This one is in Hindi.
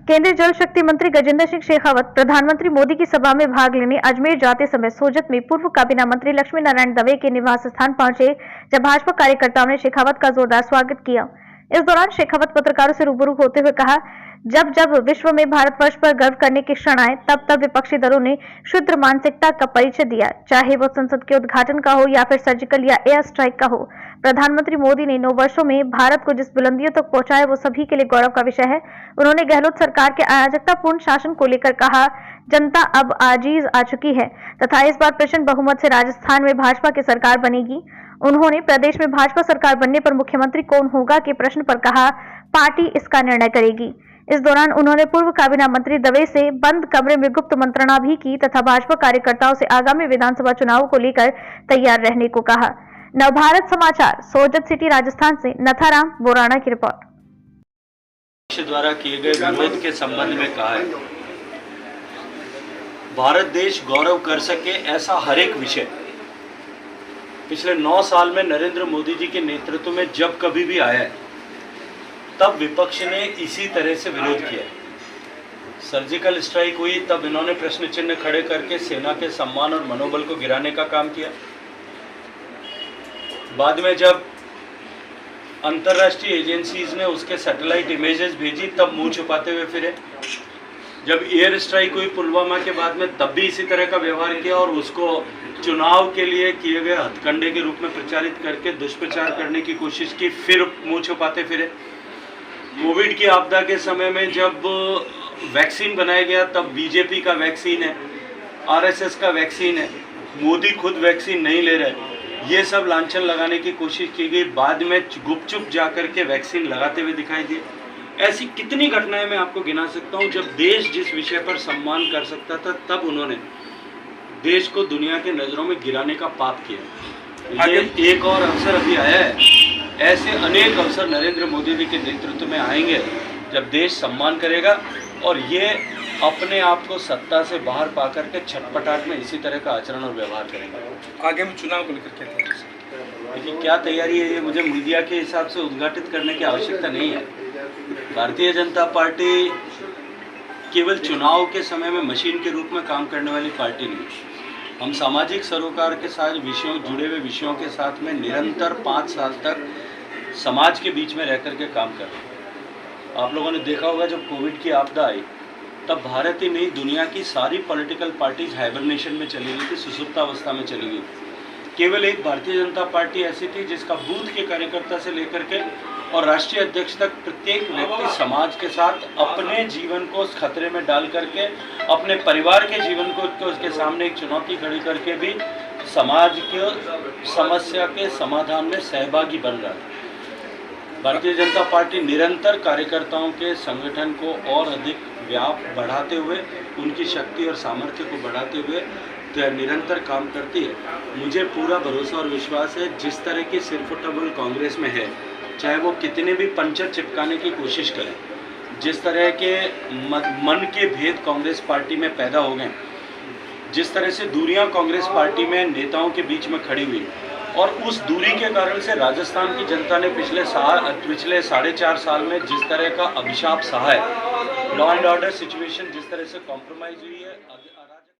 केंद्रीय जल शक्ति मंत्री गजेंद्र सिंह शेखावत प्रधानमंत्री मोदी की सभा में भाग लेने अजमेर जाते समय सोजत में पूर्व काबीना मंत्री लक्ष्मी नारायण दवे के निवास स्थान पहुंचे, जब भाजपा कार्यकर्ताओं ने शेखावत का जोरदार स्वागत किया। इस दौरान शेखावत पत्रकारों से रूबरू होते हुए कहा, जब जब विश्व में भारतवर्ष पर गर्व करने के क्षण आए, तब तब विपक्षी दलों ने क्षुद्र मानसिकता का परिचय दिया, चाहे वो संसद के उद्घाटन का हो या फिर सर्जिकल या एयर स्ट्राइक का हो। प्रधानमंत्री मोदी ने 9 वर्षों में भारत को जिस बुलंदियों तक पहुंचाया, वो सभी के लिए गौरव का विषय है। उन्होंने गहलोत सरकार के अराजकतापूर्ण शासन को लेकर कहा, जनता अब आजीज आ चुकी है तथा इस बार प्रचंड बहुमत से राजस्थान में भाजपा की सरकार बनेगी। उन्होंने प्रदेश में भाजपा सरकार बनने पर मुख्यमंत्री कौन होगा के प्रश्न पर कहा, पार्टी इसका निर्णय करेगी। इस दौरान उन्होंने पूर्व काबीना मंत्री दवे से बंद कमरे में गुप्त मंत्रणा भी की तथा भाजपा कार्यकर्ताओं से आगामी विधानसभा चुनाव को लेकर तैयार रहने को कहा। नवभारत समाचार, सोजत सिटी, राजस्थान से नथाराम बोराना की रिपोर्ट। द्वारा किए गए विरोध के संबंध में कहा है, भारत देश गौरव कर सके ऐसा हर एक विषय पिछले 9 साल में नरेंद्र मोदी जी के नेतृत्व में जब कभी भी आया है, तब विपक्ष ने इसी तरह से विरोध किया। सर्जिकल स्ट्राइक हुई तब इन्होंने प्रश्न चिन्ह खड़े करके सेना के सम्मान और मनोबल को गिराने का काम किया। बाद में जब अंतर्राष्ट्रीय एजेंसीज ने उसके सैटेलाइट इमेजेस भेजी, तब मुंह छुपाते हुए फिरे। जब एयर स्ट्राइक हुई पुलवामा के बाद में, तब भी इसी तरह का व्यवहार किया और उसको चुनाव के लिए किए गए हथकंडे के रूप में प्रचारित करके दुष्प्रचार करने की कोशिश की, फिर मुंह छुपाते फिरे। कोविड की आपदा के समय में जब वैक्सीन बनाया गया, तब बीजेपी का वैक्सीन है, आरएसएस का वैक्सीन है, मोदी खुद वैक्सीन नहीं ले रहे, ये सब लांछन लगाने की कोशिश की गई। बाद में गुपचुप जाकर के वैक्सीन लगाते हुए दिखाई दिए। ऐसी कितनी घटनाएं मैं आपको गिना सकता हूं। जब देश जिस विषय पर सम्मान कर सकता था, तब उन्होंने देश को दुनिया के नजरों में गिराने का पाप किया। ये एक और अवसर अभी आया है। ऐसे अनेक अवसर नरेंद्र मोदी जी के नेतृत्व में आएंगे, जब देश सम्मान करेगा और ये अपने आप को सत्ता से बाहर पाकर के छटपटाट में इसी तरह का आचरण और व्यवहार करेंगे। आगे हम चुनाव को लेकर क्या देखिए क्या तैयारी है, ये मुझे मीडिया के हिसाब से उद्घाटित करने की आवश्यकता नहीं है। भारतीय जनता पार्टी केवल चुनाव के समय में मशीन के रूप में काम करने वाली पार्टी नहीं है। हम सामाजिक सरोकार के साथ जुड़े हुए विषयों के साथ में निरंतर 5 साल तक समाज के बीच में रह कर के काम कर रहे हैं। आप लोगों ने देखा होगा, जब कोविड की आपदा आई, तब भारत ही नहीं दुनिया की सारी पॉलिटिकल पार्टीज हाइबरनेशन में चली गई थी, सुसुप्तावस्था में चली गई। केवल एक भारतीय जनता पार्टी ऐसी थी जिसका बूथ के कार्यकर्ता से लेकर के और राष्ट्रीय अध्यक्ष तक प्रत्येक व्यक्ति समाज के साथ अपने जीवन को खतरे में डाल करके, अपने परिवार के जीवन को उसके सामने एक चुनौती खड़ी करके भी समाज के समस्या के समाधान में सहभागी बन रहा है। भारतीय जनता पार्टी निरंतर कार्यकर्ताओं के संगठन को और अधिक व्याप बढ़ाते हुए, उनकी शक्ति और सामर्थ्य को बढ़ाते हुए निरंतर काम करती है। मुझे पूरा भरोसा और विश्वास है, जिस तरह की सिरफुटबल कांग्रेस में है, चाहे वो कितने भी पंचर चिपकाने की कोशिश करें, जिस तरह के मन के भेद कांग्रेस पार्टी में पैदा हो गए, जिस तरह से दूरियां कांग्रेस पार्टी में नेताओं के बीच में खड़ी हुई, और उस दूरी के कारण से राजस्थान की जनता ने पिछले 4.5 साल में जिस तरह का अभिशाप सहा है, लॉ एंड ऑर्डर सिचुएशन जिस तरह से कॉम्प्रोमाइज हुई है।